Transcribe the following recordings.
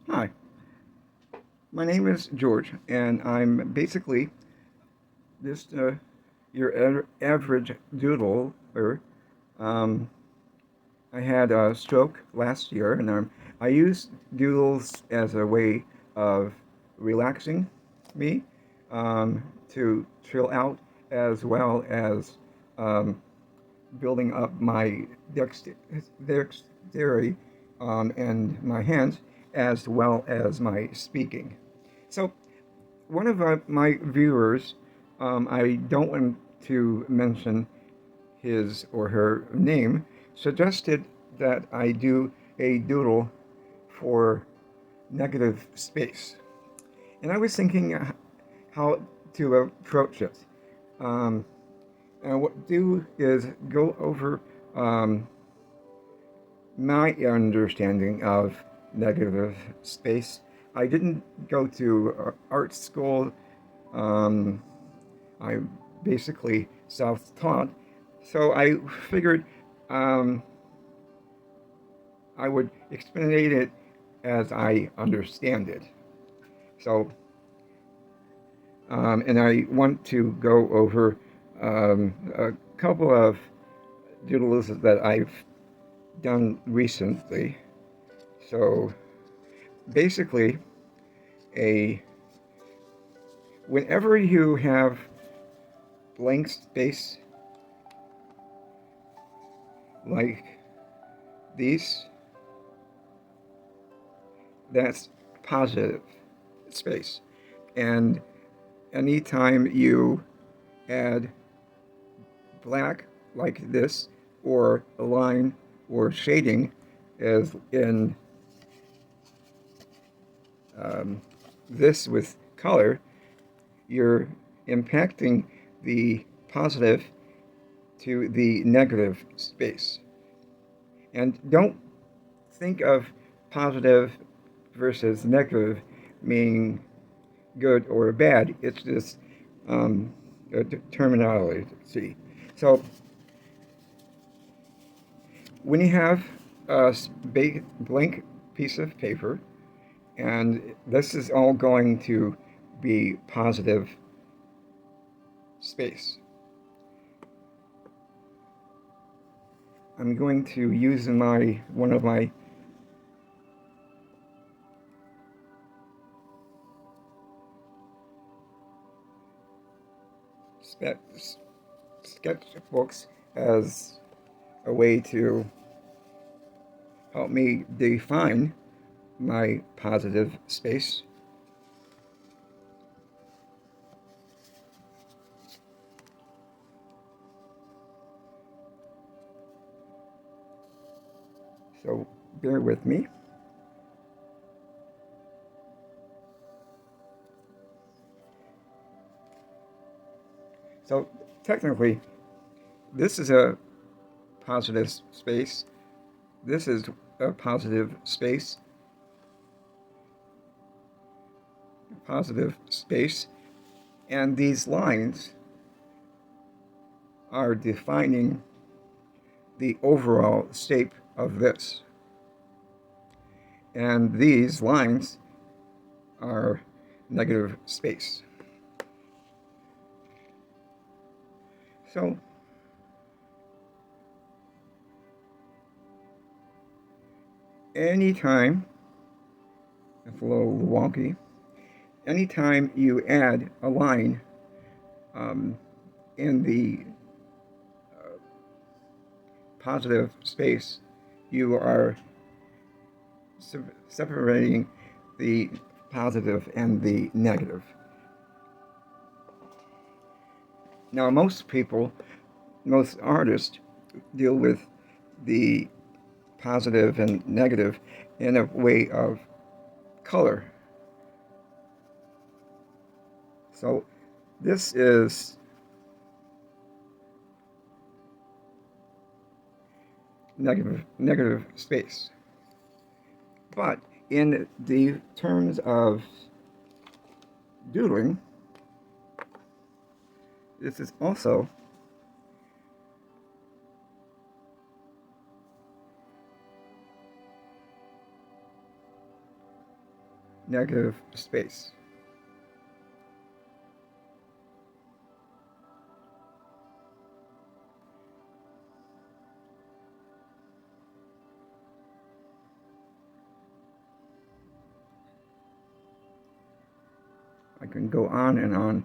Hi, my name is George, and I'm basically just your average doodler. Um, I had a stroke last year, and I use doodles as a way of relaxing me, to chill out, as well as um, building up my dexterity and my hands, as well as my speaking. So, one of my viewers, I don't want to mention his or her name, suggested that I do a doodle for negative space. And I was thinking how to approach it. Um, and what do is go over um, my understanding of negative space. I didn't go to art school. Um, I basically self-taught, so I figured um, I would explain it as I understand it. So, and I want to go over a couple of doodles that I've done recently. So, basically, a whenever you have blank space like these, that's positive space. And anytime you add black like this, or a line or shading, as in um, this with color, you're impacting the positive to the negative space. And don't think of positive versus negative meaning good or bad. It's just a terminology. So when you have a blank piece of paper, and this is all going to be positive space, I'm going to use one of my sketchbooks as a way to help me define my positive space. So bear with me. So technically, this is a positive space. This is a positive space. Positive space. And these lines are defining the overall shape of this. And these lines are negative space. So anytime, it's a little wonky, anytime you add a line in the positive space, you are separating the positive and the negative. Now, most artists deal with the positive and negative in a way of color. So this is negative space. But in the terms of doodling, this is also negative space. I can go on and on.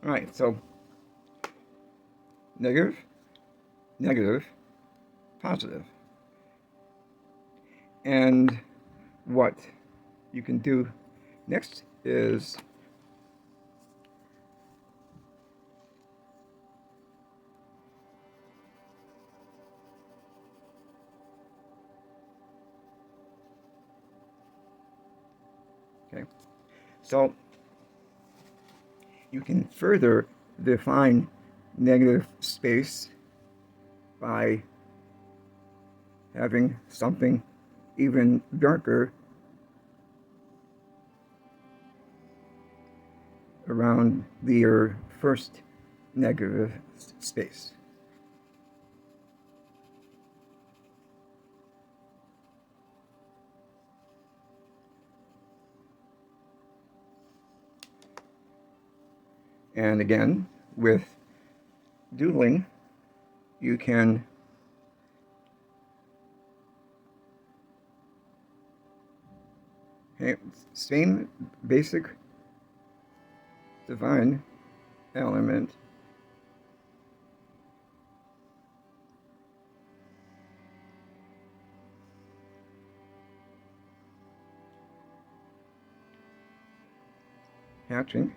All right, so negative, negative, positive. And what you can do next is okay. So you can further define negative space by having something even darker around your first negative space. And again, with doodling, you can same basic divine element hatching.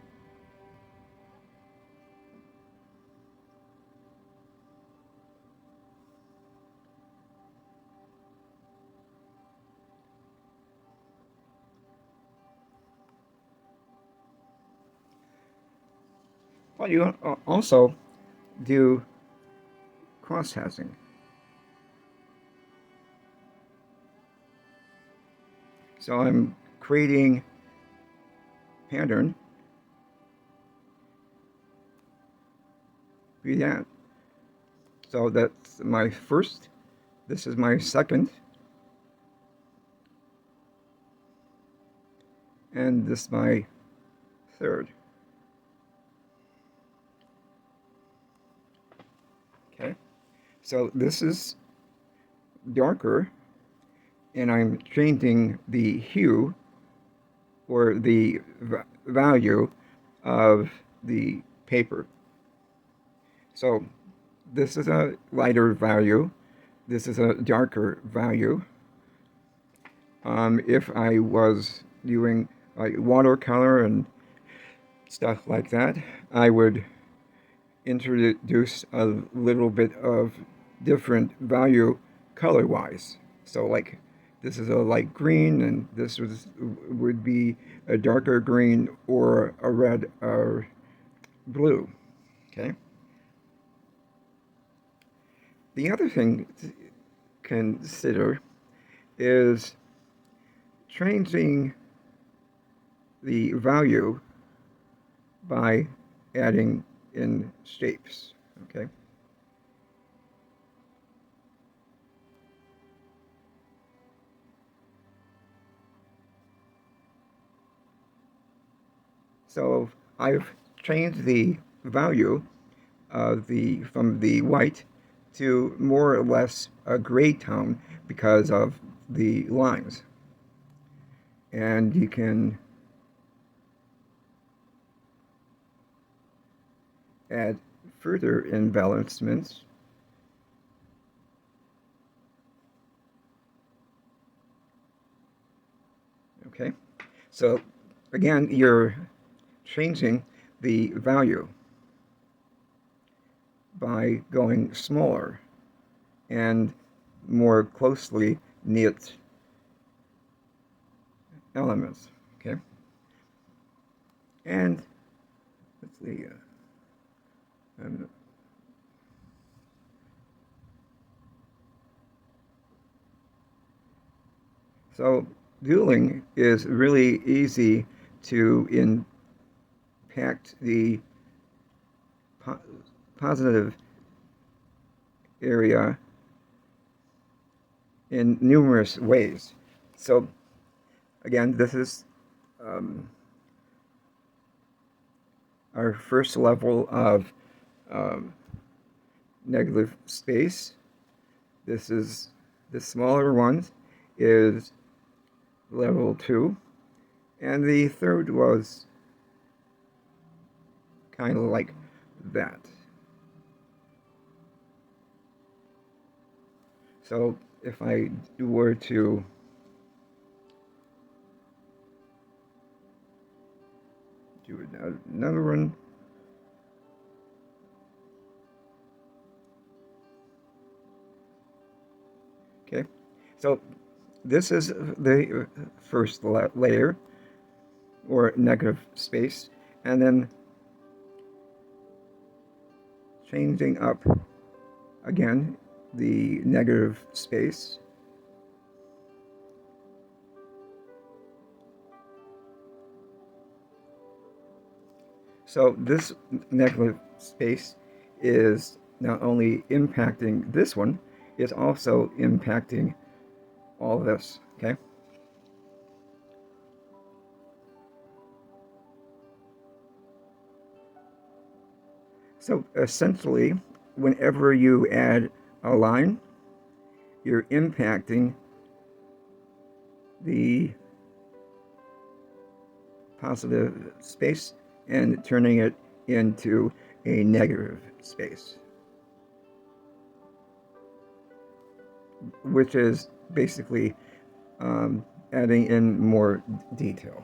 But you also do cross-hatching. So I'm creating pattern be that. So that's my first, this is my second, and this is my third. Okay, so this is darker, and I'm changing the hue or the value of the paper. So this is a lighter value, this is a darker value. If I was doing like watercolor and stuff like that, I would introduce a little bit of different value color-wise. So like this is a light green, and this would be a darker green or a red or blue. Okay. The other thing to consider is changing the value by adding in shapes. Okay. So I've changed the value of from the white to more or less a gray tone because of the lines. And you can add further embellishments. Okay, so again, you're changing the value by going smaller and more closely knit elements. Okay, and let's see. So doodling is really easy to impact the positive area in numerous ways. So again, this is our first level of negative space. This is the smaller one is level 2, and the third was kind of like that. So if I were to do another one, okay, so this is the first layer, or negative space, and then changing up again the negative space. So this negative space is not only impacting this one, it's also impacting all this, okay? So essentially, whenever you add a line, you're impacting the positive space and turning it into a negative space, which is basically adding in more detail.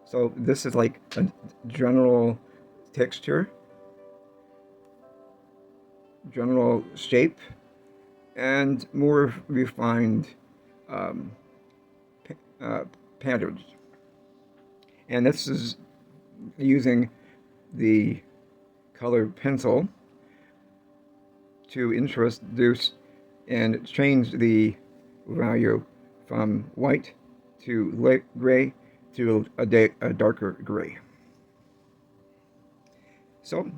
So this is like a general texture, general shape, and more refined patterns. And this is using the colored pencil to introduce and change the value from white to light gray to a darker gray. So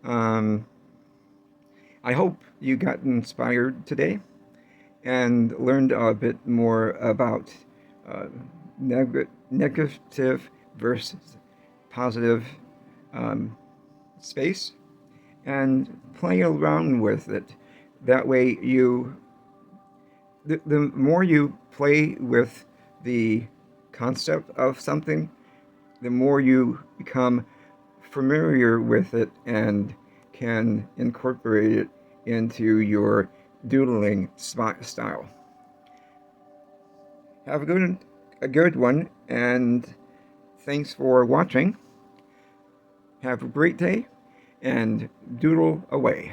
I hope you got inspired today and learned a bit more about negative versus positive space, and play around with it. That way the more you play with the concept of something, the more you become familiar with it and can incorporate it into your doodling style. Have a good one, and thanks for watching. Have a great day, and doodle away.